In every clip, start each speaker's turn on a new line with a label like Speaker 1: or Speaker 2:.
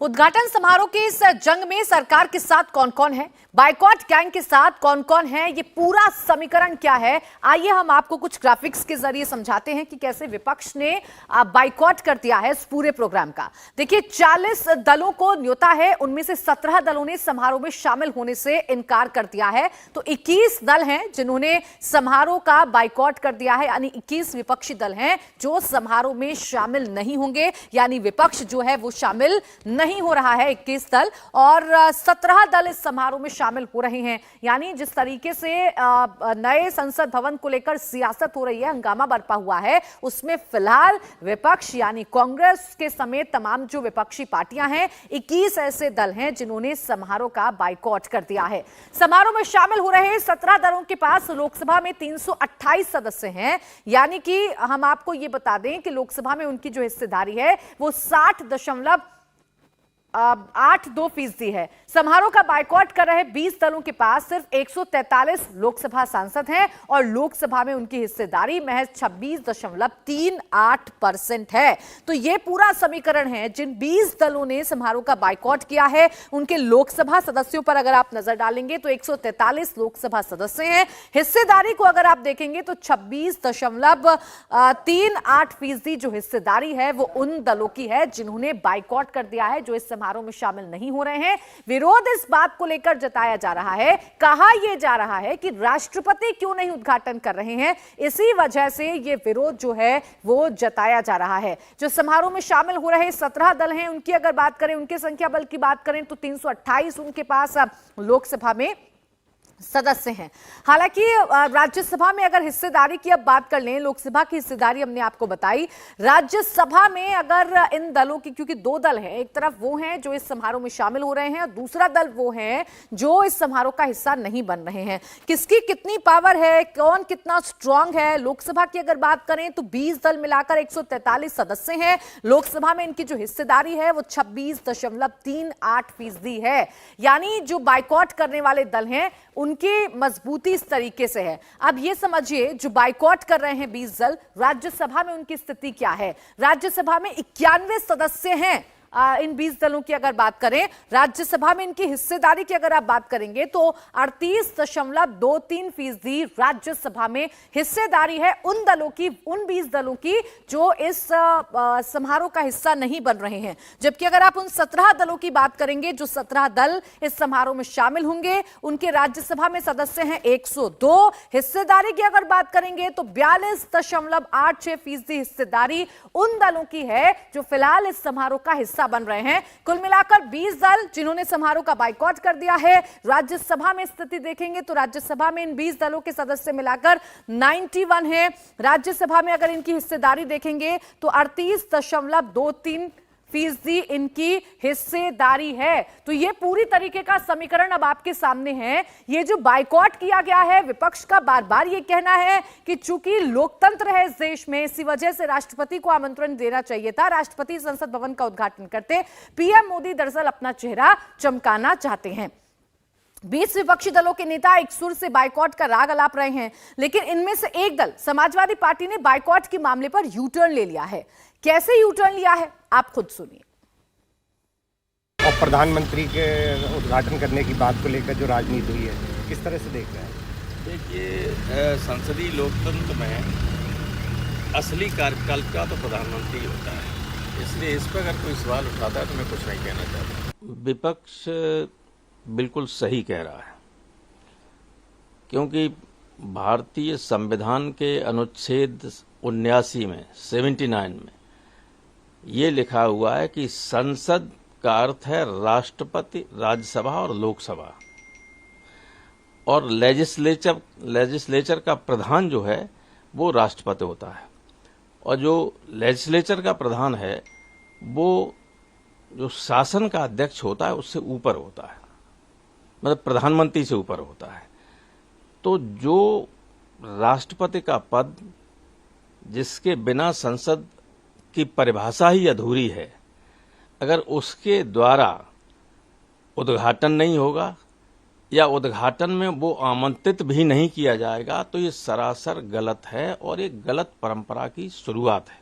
Speaker 1: उद्घाटन समारोह के इस जंग में सरकार के साथ कौन कौन है, बाइकॉट गैंग के साथ कौन कौन है, ये पूरा समीकरण क्या है, आइए हम आपको कुछ ग्राफिक्स के जरिए समझाते हैं कि कैसे विपक्ष ने बाइकॉट कर दिया है इस पूरे प्रोग्राम का। देखिए 40 दलों को न्योता है, उनमें से 17 दलों ने समारोह में शामिल होने से इनकार कर दिया है, तो 21 दल हैं जिन्होंने समारोह का बाइकॉट कर दिया है, यानी 21 विपक्षी दल हैं जो समारोह में शामिल नहीं होंगे, यानी विपक्ष जो है वो शामिल नहीं हो रहा है 21 दल, और 17 दल इस समारोह में शामिल हो रहे हैं। यानी जिस तरीके से नए संसद भवन को लेकर सियासत हो रही है, हंगामा बरपा हुआ है, उसमें फिलहाल विपक्ष यानी कांग्रेस के समेत तमाम जो विपक्षी पार्टियां हैं, 21 ऐसे दल हैं जिन्होंने समारोह का बाइकॉट कर दिया है। समारोह में शामिल हो रहे 17 दलों के पास लोकसभा में 328 सदस्य हैं, यानी कि हम आपको यह बता दें कि लोकसभा में उनकी जो हिस्सेदारी है वो 60.82% है। समारोह का बाइकॉट कर रहे 20 दलों के पास सिर्फ 143 लोकसभा सांसद हैं और लोकसभा में उनकी हिस्सेदारी महज 26.38% है। तो यह पूरा समीकरण है। जिन 20 दलों ने समारोह का बाइकॉट किया है उनके लोकसभा सदस्यों पर अगर आप नजर डालेंगे तो 143 लोकसभा सदस्य हैं। हिस्सेदारी को अगर आप देखेंगे तो 26.38% जो हिस्सेदारी है वो उन दलों की है जिन्होंने बाइकॉट कर दिया है, जो इस समारोह में शामिल नहीं हो रहे हैं। विरोध इस बात को लेकर जताया जा रहा है, कहा यह जा रहा है कि राष्ट्रपति क्यों नहीं उद्घाटन कर रहे हैं, इसी वजह से यह विरोध जो है वो जताया जा रहा है। जो समारोह में शामिल हो रहे 17 दल हैं उनकी अगर बात करें, उनके संख्या बल की बात करें तो 328 उनके पास लोकसभा में सदस्य हैं। हालांकि राज्यसभा में अगर हिस्सेदारी की अब बात कर लें, लोकसभा की हिस्सेदारी हमने आपको बताई, राज्यसभा में अगर इन दलों की, क्योंकि दो दल हैं, एक तरफ वो हैं जो इस समारोह में शामिल हो रहे हैं और दूसरा दल वो हैं जो इस समारोह का हिस्सा नहीं बन रहे हैं। किसकी कितनी पावर है, कौन कितना स्ट्रांग है, लोकसभा की अगर बात करें तो 20 दल मिलाकर 143 सदस्य हैं। लोकसभा में इनकी जो हिस्सेदारी है वो 26.38% है। यानी जो बाइकॉट करने वाले दल हैं उनकी मजबूती इस तरीके से है। अब यह समझिए जो बाइकॉट कर रहे हैं 20 दल, राज्यसभा में उनकी स्थिति क्या है। राज्यसभा में 91 सदस्य हैं। इन 20 दलों की अगर बात करें, राज्यसभा में इनकी हिस्सेदारी की अगर आप बात करेंगे तो 38.23% राज्यसभा में हिस्सेदारी है उन दलों की, उन 20 दलों की जो इस समारोह का हिस्सा नहीं बन रहे हैं। जबकि अगर आप उन 17 दलों की बात करेंगे, जो 17 दल इस समारोह में शामिल होंगे, उनके राज्यसभा में सदस्य हैं 102। हिस्सेदारी की अगर बात करेंगे तो 42.86% हिस्सेदारी उन दलों की है जो फिलहाल इस समारोह का हिस्सा बन रहे हैं। कुल मिलाकर 20 दल जिन्होंने समारोह का बाइकॉट कर दिया है। राज्यसभा में स्थिति देखेंगे तो राज्यसभा में इन 20 दलों के सदस्य मिलाकर 91 हैं। राज्यसभा में अगर इनकी हिस्सेदारी देखेंगे तो 38.23% इनकी हिस्सेदारी है। तो यह पूरी तरीके का समीकरण अब आपके सामने है। ये जो बाइकॉट किया गया है, विपक्ष का बार बार यह कहना है कि चूंकि लोकतंत्र है इस देश में, इसी वजह से राष्ट्रपति को आमंत्रण देना चाहिए था, राष्ट्रपति संसद भवन का उद्घाटन करते। पीएम मोदी दरअसल अपना चेहरा चमकाना चाहते हैं। 20 विपक्षी दलों के नेता एक सुर से बाइकॉट का राग अलाप रहे हैं, लेकिन इनमें से एक दल समाजवादी पार्टी ने बाइकॉट के मामले पर यू टर्न ले लिया है। कैसे यू टर्न लिया है आप खुद सुनिए।
Speaker 2: और प्रधानमंत्री के उद्घाटन करने की बात को लेकर जो राजनीति हुई है, किस तरह से देख रहे हैं?
Speaker 3: देखिए, संसदीय लोकतंत्र में असली कार्यकाल तो प्रधानमंत्री होता है, इसलिए इस पर अगर कोई सवाल उठाता है तो मैं कुछ नहीं कहना चाहता। विपक्ष बिल्कुल सही कह रहा है, क्योंकि भारतीय संविधान के अनुच्छेद 79 में 79 में ये लिखा हुआ है कि संसद का अर्थ है राष्ट्रपति, राज्यसभा और लोकसभा, और लेजिस्लेचर का प्रधान जो है वो राष्ट्रपति होता है, और जो लेजिस्लेचर का प्रधान है वो जो शासन का अध्यक्ष होता है उससे ऊपर होता है, मतलब प्रधानमंत्री से ऊपर होता है। तो जो राष्ट्रपति का पद, जिसके बिना संसद की परिभाषा ही अधूरी है, अगर उसके द्वारा उद्घाटन नहीं होगा या उद्घाटन में वो आमंत्रित भी नहीं किया जाएगा तो ये सरासर गलत है और एक गलत परंपरा की शुरुआत है।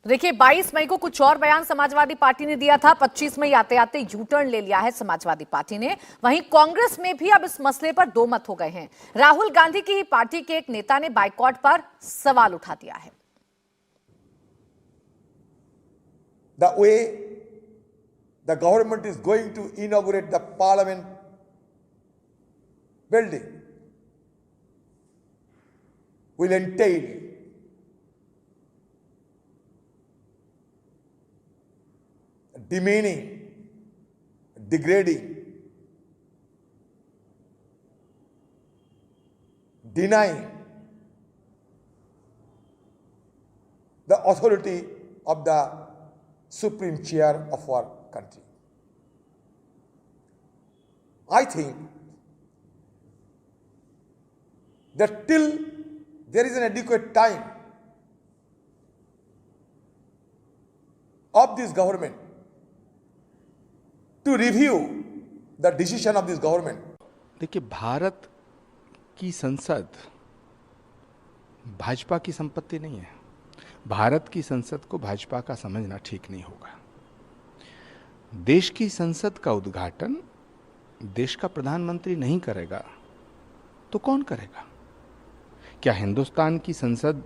Speaker 1: तो देखिए 22 मई को कुछ और बयान समाजवादी पार्टी ने दिया था। 25 मई आते आते यू टर्न ले लिया है समाजवादी पार्टी ने। वहीं कांग्रेस में भी अब इस मसले पर दो मत हो गए हैं। राहुल गांधी की पार्टी के एक नेता ने बाइकॉट पर सवाल उठा दिया है।
Speaker 4: The way the government is going to inaugurate the parliament building will entail demeaning, degrading, denying the authority of the supreme chair of our country. I think that till there is an adequate time of this government to review the decision of this government.
Speaker 5: देखिए, भारत की संसद भाजपा की संपत्ति नहीं है। भारत की संसद को भाजपा का समझना ठीक नहीं होगा। देश की संसद का उद्घाटन देश का प्रधानमंत्री नहीं करेगा तो कौन करेगा? क्या हिंदुस्तान की संसद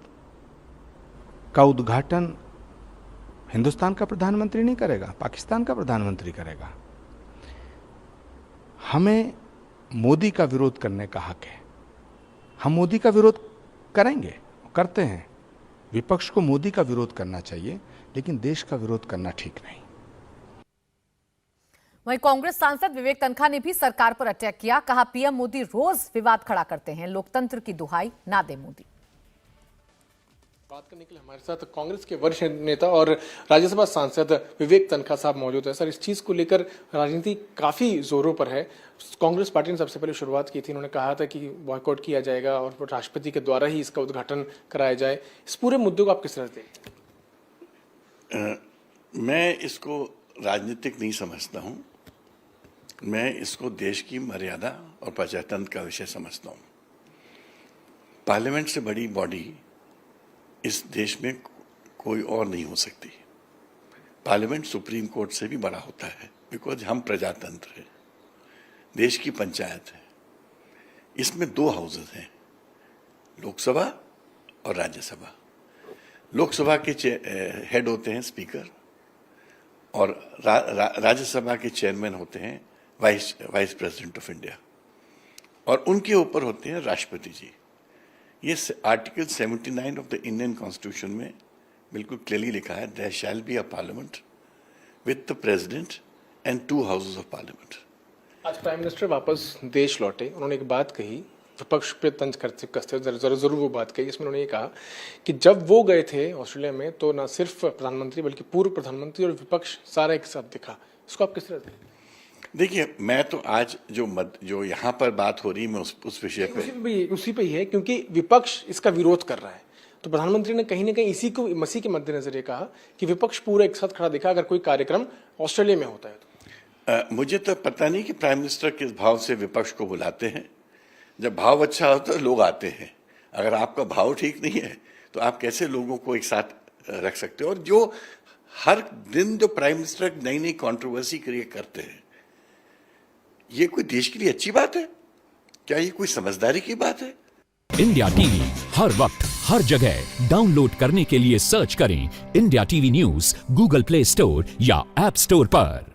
Speaker 5: का उद्घाटन हिंदुस्तान का प्रधानमंत्री नहीं करेगा, पाकिस्तान का प्रधानमंत्री करेगा? हमें मोदी का विरोध करने का हक है। हम मोदी का विरोध करेंगे, करते हैं। विपक्ष को मोदी का विरोध करना चाहिए, लेकिन देश का विरोध करना ठीक नहीं।
Speaker 1: वहीं कांग्रेस सांसद विवेक तनखा ने भी सरकार पर अटैक किया। कहा पीएम मोदी रोज विवाद खड़ा करते हैं, लोकतंत्र की दुहाई ना दे मोदी।
Speaker 6: बात करने के लिए हमारे साथ कांग्रेस के वरिष्ठ नेता और राज्यसभा सांसद विवेक तनखा साहब मौजूद है। सर, इस चीज को लेकर राजनीति काफी जोरों पर है। कांग्रेस पार्टी ने सबसे पहले शुरुआत की थी, उन्होंने कहा था कि बॉयकॉट किया जाएगा और राष्ट्रपति के द्वारा ही इसका उद्घाटन कराया जाए। इस पूरे मुद्दे को आप किस तरह से देखते हैं?
Speaker 7: मैं इसको राजनीतिक नहीं समझता हूं, मैं इसको देश की मर्यादा और प्रजातंत्र का विषय समझता हूं। पार्लियामेंट से बड़ी बॉडी इस देश में कोई और नहीं हो सकती। पार्लियामेंट सुप्रीम कोर्ट से भी बड़ा होता है, बिकॉज हम प्रजातंत्र हैं, देश की पंचायत है। इसमें दो हाउसेस हैं, लोकसभा और राज्यसभा। लोकसभा के हेड होते हैं स्पीकर और राज्यसभा के चेयरमैन होते हैं वाइस प्रेसिडेंट ऑफ इंडिया, और उनके ऊपर होते हैं राष्ट्रपति जी। ये article 79 of the Indian constitution में बिल्कुल क्लियरली लिखा है, there shall be a parliament with the president and 2 houses of parliament.
Speaker 6: आज प्राइम मिनिस्टर वापस देश लौटे, उन्होंने एक बात कही, विपक्ष पे तंज कसते जरूर वो बात कही, जिसमें उन्होंने ये कहा कि जब वो गए थे ऑस्ट्रेलिया में तो न सिर्फ प्रधानमंत्री बल्कि पूर्व प्रधानमंत्री और विपक्ष सारा एक साथ दिखा। इसको आप किस तरह से?
Speaker 7: देखिए, मैं तो आज जो यहाँ पर बात हो रही, मैं उस विषय पे
Speaker 6: उसी पे ही है, क्योंकि विपक्ष इसका विरोध कर रहा है। तो प्रधानमंत्री ने कहीं ना कहीं इसी को मसीह के मद्देनजर ये कहा कि विपक्ष पूरा एक साथ खड़ा दिखा अगर कोई कार्यक्रम ऑस्ट्रेलिया में होता है तो।
Speaker 7: मुझे तो पता नहीं कि प्राइम मिनिस्टर किस भाव से विपक्ष को बुलाते हैं। जब भाव अच्छा होता है लोग आते हैं, अगर आपका भाव ठीक नहीं है तो आप कैसे लोगों को एक साथ रख सकते हो? और जो हर दिन जो प्राइम मिनिस्टर नई नई कंट्रोवर्सी क्रिएट करते हैं, ये कोई देश के लिए अच्छी बात है? क्या ये कोई समझदारी की बात है?
Speaker 8: इंडिया टीवी हर वक्त हर जगह डाउनलोड करने के लिए सर्च करें India TV news Google play store या ऐप स्टोर पर।